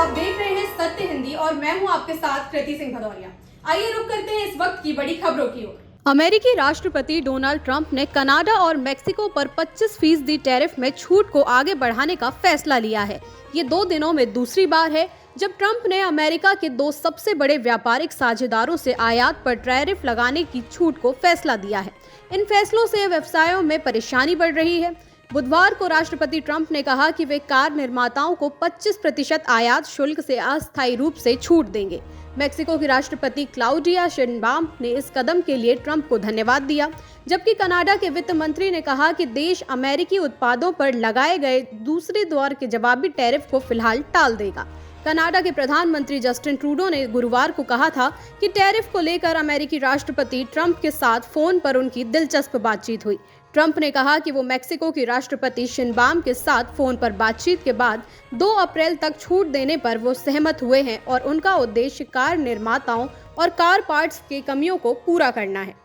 आप देख रहे हैं सत्य हिंदी और मैं हूं आपके साथ कृति सिंह भदौरिया। आइए रुक करते हैं इस वक्त की बड़ी खबरों की ओर। अमेरिकी राष्ट्रपति डोनाल्ड ट्रंप ने कनाडा और मेक्सिको पर 25% टैरिफ में छूट को आगे बढ़ाने का फैसला लिया है। ये 2 दिनों में दूसरी बार है जब ट्रंप ने अमेरिका के 2 सबसे बड़े व्यापारिक साझेदारों से आयात पर टैरिफ लगाने की छूट को फैसला दिया है। इन फैसलों से व्यवसायों में परेशानी बढ़ रही है। बुधवार को राष्ट्रपति ट्रंप ने कहा कि वे कार निर्माताओं को 25% आयात शुल्क से अस्थायी रूप से छूट देंगे। मेक्सिको की राष्ट्रपति क्लाउडिया शेनबाम ने इस कदम के लिए ट्रंप को धन्यवाद दिया, जबकि कनाडा के वित्त मंत्री ने कहा कि देश अमेरिकी उत्पादों पर लगाए गए दूसरे दौर के जवाबी टैरिफ को फिलहाल टाल देगा। कनाडा के प्रधानमंत्री जस्टिन ट्रूडो ने गुरुवार को कहा था कि टैरिफ को लेकर अमेरिकी राष्ट्रपति ट्रंप के साथ फोन पर उनकी दिलचस्प बातचीत हुई। ट्रंप ने कहा कि वो मेक्सिको की राष्ट्रपति शेनबाम के साथ फोन पर बातचीत के बाद 2 अप्रैल तक छूट देने पर वो सहमत हुए हैं और उनका उद्देश्य कार निर्माताओं और कार पार्ट्स की कमियों को पूरा करना है।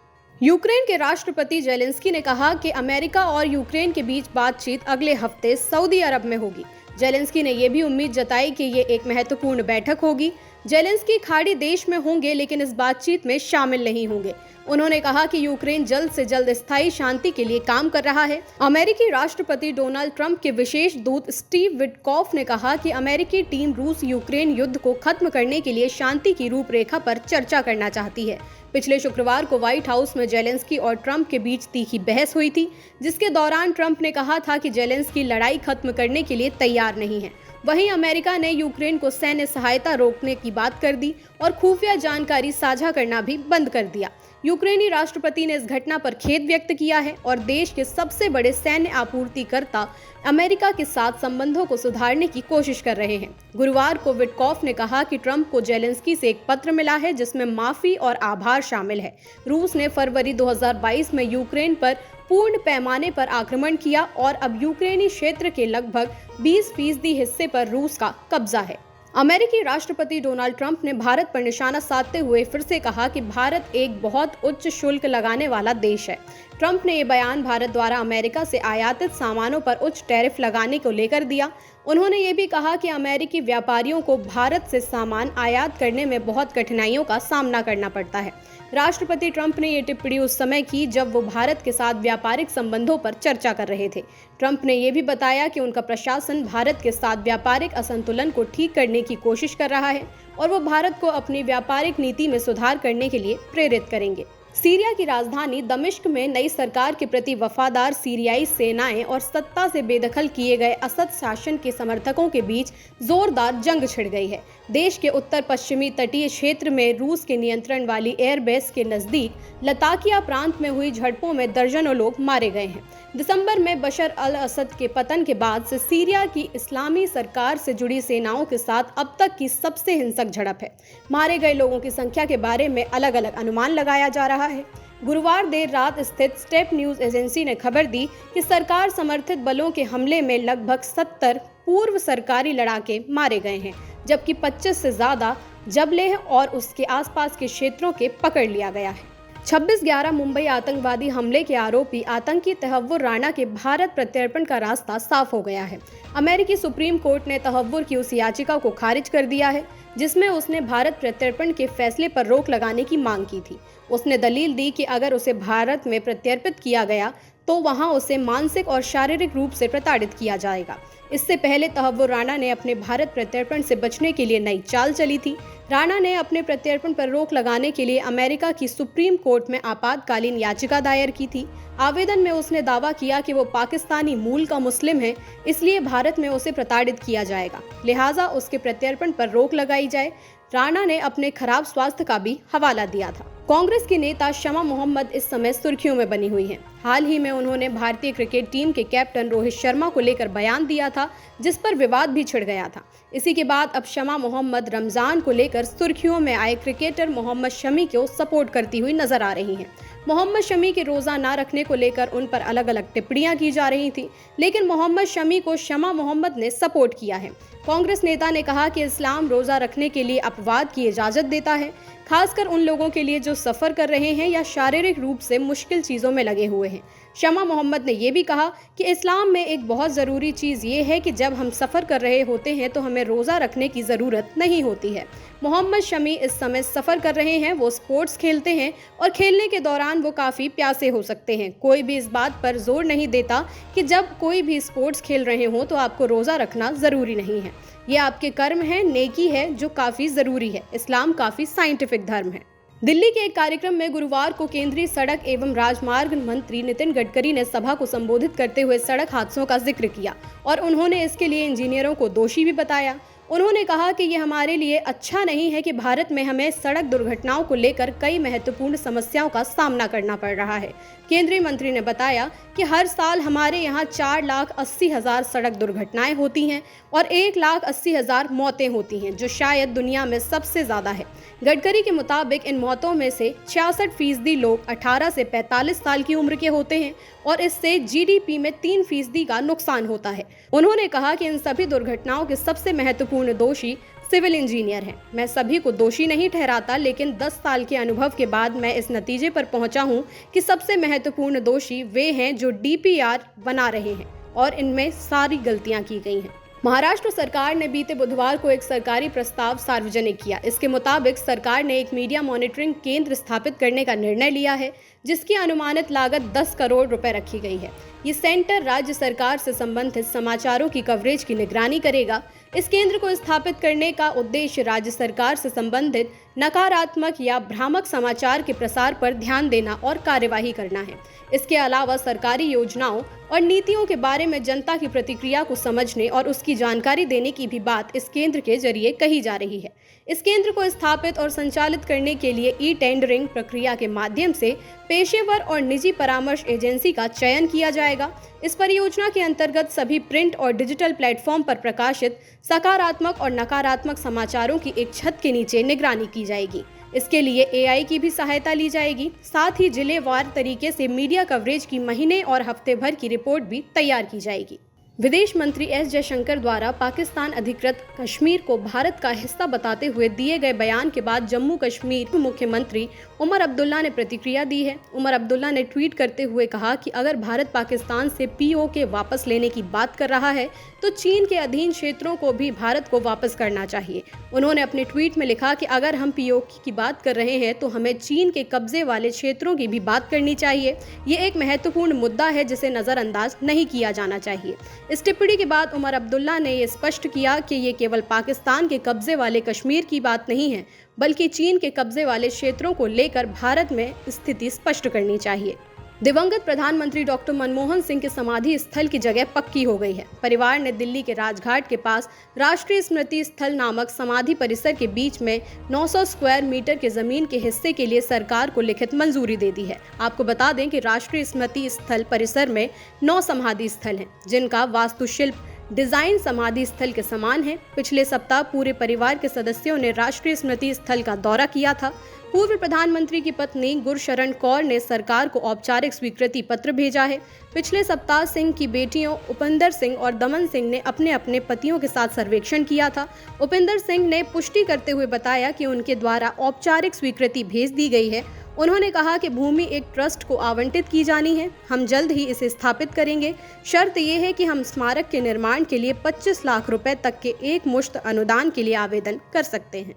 यूक्रेन के राष्ट्रपति जेलेंस्की ने कहा कि अमेरिका और यूक्रेन के बीच बातचीत अगले हफ्ते सऊदी अरब में होगी। जेलेंस्की ने यह भी उम्मीद जताई कि ये एक महत्वपूर्ण बैठक होगी। जेलेंस्की खाड़ी देश में होंगे लेकिन इस बातचीत में शामिल नहीं होंगे। उन्होंने कहा कि यूक्रेन जल्द से जल्द स्थायी शांति के लिए काम कर रहा है। अमेरिकी राष्ट्रपति डोनाल्ड ट्रंप के विशेष दूत स्टीव विटकॉफ ने कहा कि अमेरिकी टीम रूस यूक्रेन युद्ध को खत्म करने के लिए शांति की रूपरेखा पर चर्चा करना चाहती है। पिछले शुक्रवार को व्हाइट हाउस में जेलेंस्की और ट्रंप के बीच तीखी बहस हुई थी, जिसके दौरान ट्रंप ने कहा था कि जेलेंस्की लड़ाई खत्म करने के लिए तैयार नहीं है। वहीं अमेरिका ने यूक्रेन को सैन्य सहायता रोकने की बात कर दी और खुफिया जानकारी साझा करना भी बंद कर दिया। यूक्रेनी राष्ट्रपति ने इस घटना पर खेद व्यक्त किया है और देश के सबसे बड़े सैन्य आपूर्तिकर्ता अमेरिका के साथ संबंधों को सुधारने की कोशिश कर रहे हैं। गुरुवार को विटकॉफ ने कहा कि ट्रंप को जेलेंस्की से एक पत्र मिला है जिसमें माफी और आभार शामिल है। रूस ने फरवरी 2022 में यूक्रेन पर पूर्ण पैमाने पर आक्रमण किया और अब यूक्रेनी क्षेत्र के लगभग 20% हिस्से पर रूस का कब्जा है। अमेरिकी राष्ट्रपति डोनाल्ड ट्रंप ने भारत पर निशाना साधते हुए फिर से कहा कि भारत एक बहुत उच्च शुल्क लगाने वाला देश है। ट्रंप ने ये बयान भारत द्वारा अमेरिका से आयातित सामानों पर उच्च टैरिफ लगाने को लेकर दिया। उन्होंने ये भी कहा कि अमेरिकी व्यापारियों को भारत से सामान आयात करने में बहुत कठिनाइयों का सामना करना पड़ता है। राष्ट्रपति ट्रंप ने ये टिप्पणी उस समय की जब वो भारत के साथ व्यापारिक संबंधों पर चर्चा कर रहे थे। ट्रंप ने यह भी बताया कि उनका प्रशासन भारत के साथ व्यापारिक असंतुलन को ठीक करने की कोशिश कर रहा है और वो भारत को अपनी व्यापारिक नीति में सुधार करने के लिए प्रेरित करेंगे। सीरिया की राजधानी दमिश्क में नई सरकार के प्रति वफादार सीरियाई सेनाएं और सत्ता से बेदखल किए गए असद शासन के समर्थकों के बीच जोरदार जंग छिड़ गई है। देश के उत्तर पश्चिमी तटीय क्षेत्र में रूस के नियंत्रण वाली एयरबेस के नजदीक लताकिया प्रांत में हुई झड़पों में दर्जनों लोग मारे गए हैं। दिसंबर में बशर अल असद के पतन के बाद से सीरिया की इस्लामी सरकार से जुड़ी सेनाओं के साथ अब तक की सबसे हिंसक झड़प है। मारे गए लोगों की संख्या के बारे में अलग अलग अनुमान लगाया जा रहा है। गुरुवार देर रात स्थित स्टेप न्यूज एजेंसी ने खबर दी कि सरकार समर्थित बलों के हमले में लगभग 70 पूर्व सरकारी लड़ाके मारे गए हैं, जबकि 25 से ज्यादा जबलेह और उसके आसपास के क्षेत्रों के पकड़ लिया गया है। 26/11 मुंबई आतंकवादी हमले के आरोपी आतंकी तहव्वुर राणा के भारत प्रत्यर्पण का रास्ता साफ हो गया है। अमेरिकी सुप्रीम कोर्ट ने तहव्वुर की उस याचिका को खारिज कर दिया है जिसमें उसने भारत प्रत्यर्पण के फैसले पर रोक लगाने की मांग की थी। उसने दलील दी कि अगर उसे भारत में प्रत्यर्पित किया गया तो वहां उसे मानसिक और शारीरिक रूप से प्रताड़ित किया जाएगा। इससे पहले तहव्वुर राणा ने अपने भारत प्रत्यर्पण से बचने के लिए नई चाल चली थी। राणा ने अपने प्रत्यर्पण पर रोक लगाने के लिए अमेरिका की सुप्रीम कोर्ट में आपातकालीन याचिका दायर की थी। आवेदन में उसने दावा किया कि वो पाकिस्तानी मूल का मुस्लिम है, इसलिए भारत में उसे प्रताड़ित किया जाएगा, लिहाजा उसके प्रत्यर्पण पर रोक लगाई जाए। राणा ने अपने खराब स्वास्थ्य का भी हवाला दिया था। कांग्रेस की नेता शमा मोहम्मद इस समय सुर्खियों में बनी हुई हैं। हाल ही में उन्होंने भारतीय क्रिकेट टीम के कैप्टन रोहित शर्मा को लेकर बयान दिया था, जिस पर विवाद भी छिड़ गया था। इसी के बाद अब शमा मोहम्मद रमजान को लेकर सुर्खियों में आए क्रिकेटर मोहम्मद शमी को सपोर्ट करती हुई नजर आ रही हैं। मोहम्मद शमी के रोजा ना रखने को लेकर उन पर अलग अलग टिप्पणियां की जा रही थी, लेकिन मोहम्मद शमी को शमा मोहम्मद ने सपोर्ट किया है। कांग्रेस नेता ने कहा कि इस्लाम रोजा रखने के लिए अपवाद की इजाजत देता है, खासकर उन लोगों के लिए जो सफर कर रहे हैं या शारीरिक रूप से मुश्किल चीजों में लगे हुए हैं। हैं। शमा मोहम्मद ने यह भी कहा कि इस्लाम में एक बहुत ज़रूरी चीज़ ये है कि जब हम सफ़र कर रहे होते हैं तो हमें रोज़ा रखने की ज़रूरत नहीं होती है। मोहम्मद शमी इस समय सफ़र कर रहे हैं, वो स्पोर्ट्स खेलते हैं और खेलने के दौरान वो काफ़ी प्यासे हो सकते हैं। कोई भी इस बात पर जोर नहीं देता कि जब कोई भी स्पोर्ट्स खेल रहे हो तो आपको रोज़ा रखना ज़रूरी नहीं है। ये आपके कर्म है, नेकी है जो काफ़ी ज़रूरी है। इस्लाम काफ़ी साइंटिफिक धर्म है। दिल्ली के एक कार्यक्रम में गुरुवार को केंद्रीय सड़क एवं राजमार्ग मंत्री नितिन गडकरी ने सभा को संबोधित करते हुए सड़क हादसों का जिक्र किया और उन्होंने इसके लिए इंजीनियरों को दोषी भी बताया। उन्होंने कहा कि ये हमारे लिए अच्छा नहीं है कि भारत में हमें सड़क दुर्घटनाओं को लेकर कई महत्वपूर्ण समस्याओं का सामना करना पड़ रहा है। केंद्रीय मंत्री ने बताया कि हर साल हमारे यहाँ 4,80,000 सड़क दुर्घटनाएं होती हैं और 1,80,000 मौतें होती हैं, जो शायद दुनिया में सबसे ज़्यादा है। गडकरी के मुताबिक इन मौतों में से 66% लोग 18 से 45 साल की उम्र के होते हैं और इससे जीडीपी में 3% का नुकसान होता है। उन्होंने कहा कि इन सभी दुर्घटनाओं के सबसे महत्वपूर्ण दोषी सिविल इंजीनियर हैं। मैं सभी को दोषी नहीं ठहराता, लेकिन 10 साल के अनुभव के बाद मैं इस नतीजे पर पहुंचा हूं कि सबसे महत्वपूर्ण दोषी वे हैं जो डीपीआर बना रहे हैं और इनमें सारी गलतियां की गई हैं। महाराष्ट्र सरकार ने बीते बुधवार को एक सरकारी प्रस्ताव सार्वजनिक किया। इसके मुताबिक सरकार ने एक मीडिया मॉनिटरिंग केंद्र स्थापित करने का निर्णय लिया है, जिसकी अनुमानित लागत 10 करोड़ रुपए रखी गई है। ये सेंटर राज्य सरकार से संबंधित समाचारों की कवरेज की निगरानी करेगा। इस केंद्र को स्थापित करने का उद्देश्य राज्य सरकार से संबंधित नकारात्मक या भ्रामक समाचार के प्रसार पर ध्यान देना और कार्यवाही करना है। इसके अलावा सरकारी योजनाओं और नीतियों के बारे में जनता की प्रतिक्रिया को समझने और उसकी जानकारी देने की भी बात इस केंद्र के जरिए कही जा रही है। इस केंद्र को स्थापित और संचालित करने के लिए ई टेंडरिंग प्रक्रिया के माध्यम से पेशेवर और निजी परामर्श एजेंसी का चयन किया जाएगा। इस परियोजना के अंतर्गत सभी प्रिंट और डिजिटल प्लेटफॉर्म पर प्रकाशित सकारात्मक और नकारात्मक समाचारों की एक छत के नीचे निगरानी की जाएगी। इसके लिए एआई की भी सहायता ली जाएगी। साथ ही जिलेवार तरीके से मीडिया कवरेज की महीने और हफ्ते भर की रिपोर्ट भी तैयार की जाएगी। विदेश मंत्री एस जयशंकर द्वारा पाकिस्तान अधिकृत कश्मीर को भारत का हिस्सा बताते हुए दिए गए बयान के बाद जम्मू कश्मीर मुख्यमंत्री उमर अब्दुल्ला ने प्रतिक्रिया दी है। उमर अब्दुल्ला ने ट्वीट करते हुए कहा कि अगर भारत पाकिस्तान से पीओके वापस लेने की बात कर रहा है तो चीन के अधीन क्षेत्रों को भी भारत को वापस करना चाहिए। उन्होंने अपने ट्वीट में लिखा कि अगर हम पीओके की बात कर रहे हैं तो हमें चीन के कब्जे वाले क्षेत्रों की भी बात करनी चाहिए। ये एक महत्वपूर्ण मुद्दा है जिसे नज़रअंदाज नहीं किया जाना चाहिए। इस टिप्पणी के बाद उमर अब्दुल्ला ने ये स्पष्ट किया कि ये केवल पाकिस्तान के कब्जे वाले कश्मीर की बात नहीं है, बल्कि चीन के कब्जे वाले क्षेत्रों को लेकर भारत में स्थिति स्पष्ट करनी चाहिए। दिवंगत प्रधानमंत्री डॉक्टर मनमोहन सिंह के समाधि स्थल की जगह पक्की हो गई है। परिवार ने दिल्ली के राजघाट के पास राष्ट्रीय स्मृति स्थल नामक समाधि परिसर के बीच में 900 स्क्वायर मीटर के जमीन के हिस्से के लिए सरकार को लिखित मंजूरी दे दी है। आपको बता दें कि राष्ट्रीय स्मृति स्थल परिसर में 9 समाधि स्थल हैं, जिनका वास्तुशिल्प डिजाइन समाधि स्थल के समान है। पिछले सप्ताह पूरे परिवार के सदस्यों ने राष्ट्रीय स्मृति स्थल का दौरा किया था। पूर्व प्रधानमंत्री की पत्नी गुरशरण कौर ने सरकार को औपचारिक स्वीकृति पत्र भेजा है। पिछले सप्ताह सिंह की बेटियों उपिंदर सिंह और दमन सिंह ने अपने अपने पतियों के साथ सर्वेक्षण किया था। उपिंदर सिंह ने पुष्टि करते हुए बताया कि उनके द्वारा औपचारिक स्वीकृति भेज दी गई है। उन्होंने कहा कि भूमि एक ट्रस्ट को आवंटित की जानी है। हम जल्द ही इसे स्थापित करेंगे। शर्त यह है कि हम स्मारक के निर्माण के लिए 25 लाख रुपए तक के एक मुश्त अनुदान के लिए आवेदन कर सकते हैं।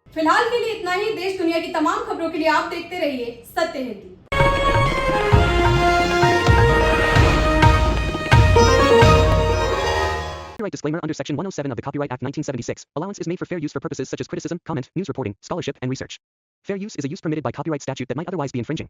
फिलहाल के लिए इतना ही। देश दुनिया की तमाम खबरों के लिए आप देखते रहिए सत्य Hindi. Copyright disclaimer under Section 107 of the Copyright Act 1976. Allowance is made for fair use for purposes such as criticism, comment, news reporting, scholarship, and research. Fair use is a use permitted by copyright statute that might otherwise be infringing.